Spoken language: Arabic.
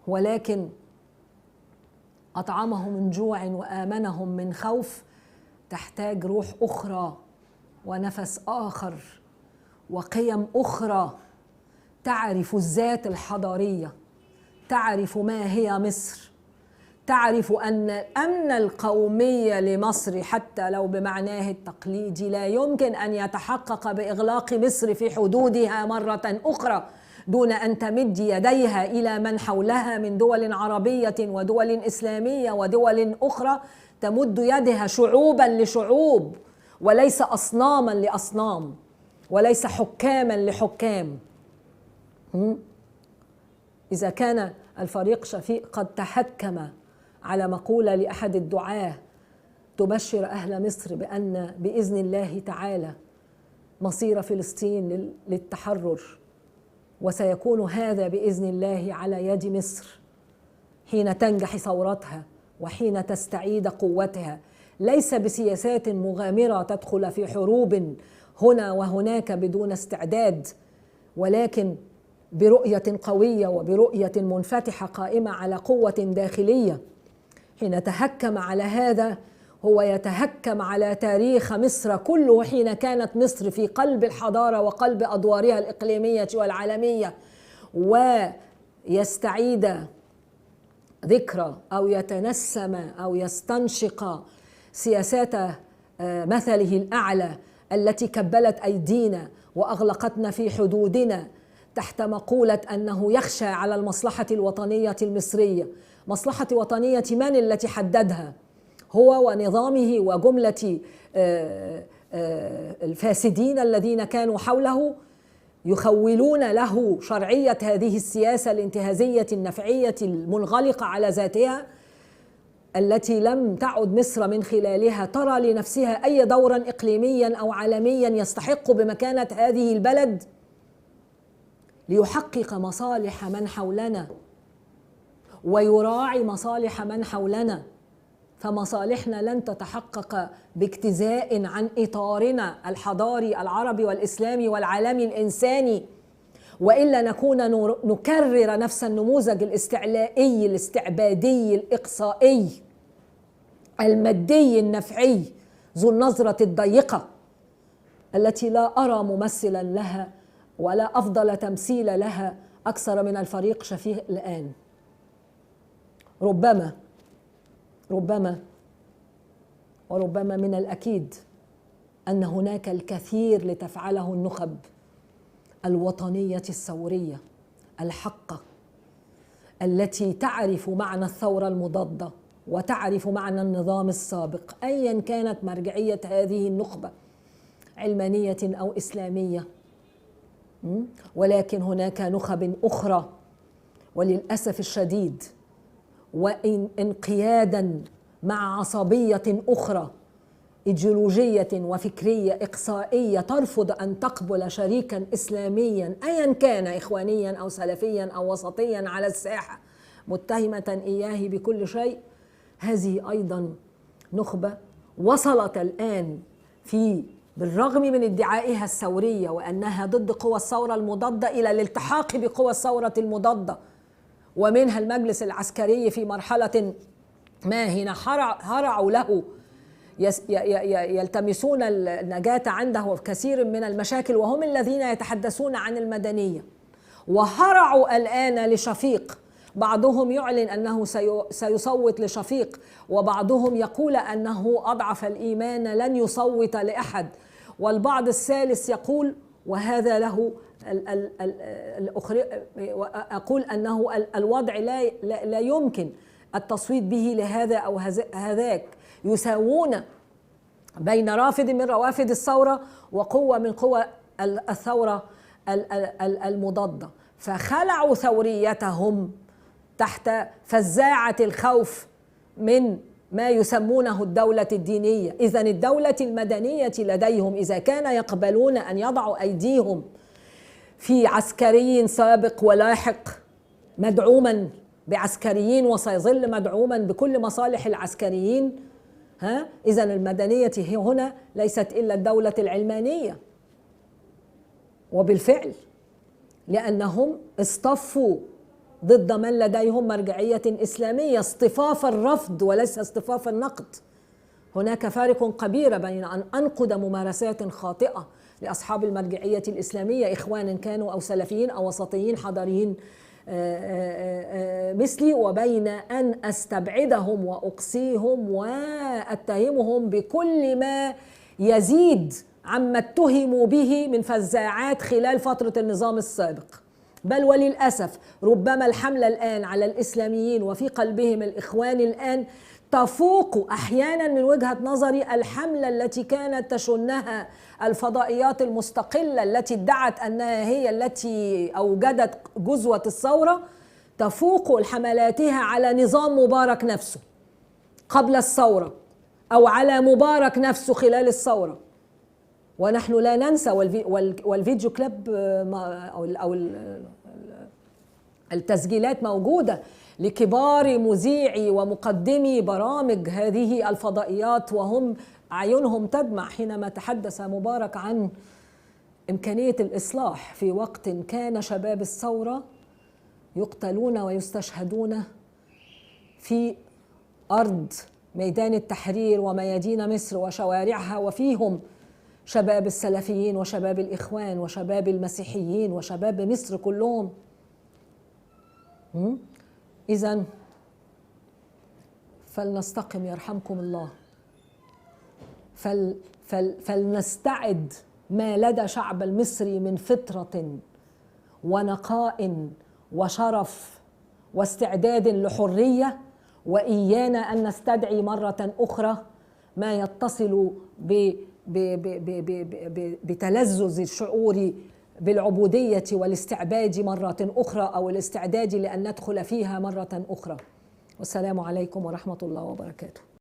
ولكن أطعمهم من جوع وآمنهم من خوف تحتاج روح أخرى ونفس آخر وقيم أخرى تعرف الذات الحضارية، تعرف ما هي مصر، تعرف أن الأمن القومي لمصر حتى لو بمعناه التقليدي لا يمكن أن يتحقق بإغلاق مصر في حدودها مرة أخرى دون أن تمد يديها إلى من حولها من دول عربية ودول إسلامية ودول أخرى، تمد يدها شعوبا لشعوب وليس أصناما لأصنام وليس حكاما لحكام. إذا كان الفريق شفيق قد تحكم على مقولة لأحد الدعاة تبشر أهل مصر بأن بإذن الله تعالى مصير فلسطين للتحرر، وسيكون هذا بإذن الله على يد مصر حين تنجح ثورتها وحين تستعيد قوتها، ليس بسياسات مغامرة تدخل في حروب هنا وهناك بدون استعداد، ولكن برؤية قوية وبرؤية منفتحة قائمة على قوة داخلية. حين تهكم على هذا هو يتهكم على تاريخ مصر كله، حين كانت مصر في قلب الحضارة وقلب أدوارها الإقليمية والعالمية، ويستعيد ذكرى أو يتنسم أو يستنشق سياسات مثله الأعلى التي كبلت أيدينا وأغلقتنا في حدودنا تحت مقولة أنه يخشى على المصلحة الوطنية المصرية. مصلحة وطنية من التي حددها؟ هو ونظامه وجملة الفاسدين الذين كانوا حوله يخولون له شرعية هذه السياسة الانتهازية النفعية المنغلقة على ذاتها، التي لم تعد مصر من خلالها ترى لنفسها أي دورا إقليميا أو عالميا يستحق بمكانة هذه البلد، ليحقق مصالح من حولنا ويراعي مصالح من حولنا. فمصالحنا لن تتحقق باجتزاء عن إطارنا الحضاري العربي والإسلامي والعالمي الإنساني، وإلا نكون نكرر نفس النموذج الاستعلائي الاستعبادي الإقصائي المادي النفعي ذو النظرة الضيقة التي لا أرى ممثلا لها ولا أفضل تمثيل لها أكثر من الفريق شفيق الآن. وربما من الأكيد أن هناك الكثير لتفعله النخب الوطنية الثورية الحقة التي تعرف معنى الثورة المضادة وتعرف معنى النظام السابق، أيا كانت مرجعية هذه النخبة علمانية أو إسلامية. ولكن هناك نخب أخرى وللأسف الشديد وانقيادا مع عصبية أخرى إيديولوجية وفكرية إقصائية ترفض أن تقبل شريكا إسلاميا أيا كان إخوانيا أو سلفيا أو وسطيا على الساحة متهمة إياه بكل شيء. هذه أيضا نخبة وصلت الآن بالرغم من ادعائها الثورية وأنها ضد قوى الثورة المضادة إلى الالتحاق بقوى الثورة المضادة، ومنها المجلس العسكري في مرحلة ما هنا هرعوا له يلتمسون النجاة عنده في كثير من المشاكل، وهم الذين يتحدثون عن المدنية. وهرعوا الآن لشفيق، بعضهم يعلن أنه سيصوت لشفيق، وبعضهم يقول أنه أضعف الإيمان لن يصوت لأحد، والبعض الثالث يقول وهذا له أقول أنه الوضع لا يمكن التصويت به لهذا أو هذاك، يساوون بين رافد من روافد الثورة وقوة من قوى الثورة المضادة، فخلعوا ثوريتهم تحت فزاعة الخوف من ما يسمونه الدولة الدينية. إذن الدولة المدنية لديهم إذا كان يقبلون أن يضعوا أيديهم في عسكري سابق ولاحق مدعوما بعسكريين وسيظل مدعوما بكل مصالح العسكريين، إذن المدنية هنا ليست إلا الدولة العلمانية. وبالفعل لأنهم اصطفوا ضد من لديهم مرجعية إسلامية، اصطفاف الرفض وليس اصطفاف النقد. هناك فارق كبير بين أن أنقد ممارسات خاطئة لأصحاب المرجعية الإسلامية، إخوان كانوا أو سلفيين أو وسطيين حضريين مثلي، وبين أن أستبعدهم وأقصيهم وأتهمهم بكل ما يزيد عما اتهموا به من فزاعات خلال فترة النظام السابق. بل وللأسف ربما الحملة الآن على الإسلاميين وفي قلبهم الإخوان الآن تفوق أحيانا من وجهة نظري الحملة التي كانت تشنها الفضائيات المستقلة التي ادعت أنها هي التي أوجدت جزوة الثورة، تفوق حملاتها على نظام مبارك نفسه قبل الثورة أو على مبارك نفسه خلال الثورة. ونحن لا ننسى، والفيديو كليب أو التسجيلات موجودة لكبار مذيعي ومقدمي برامج هذه الفضائيات، وهم أعينهم تدمع حينما تحدث مبارك عن إمكانية الإصلاح في وقت كان شباب الثورة يقتلون ويستشهدون في أرض ميدان التحرير وميادين مصر وشوارعها، وفيهم شباب السلفيين وشباب الإخوان وشباب المسيحيين وشباب مصر كلهم. إذن فلنستقم يرحمكم الله، فلنستعد ما لدى شعب المصري من فطرة ونقاء وشرف واستعداد لحرية، وإيانا أن نستدعي مرة أخرى ما يتصل بتلذذ الشعور بالعبودية والاستعباد مرة أخرى، أو الاستعداد لأن ندخل فيها مرة أخرى. والسلام عليكم ورحمة الله وبركاته.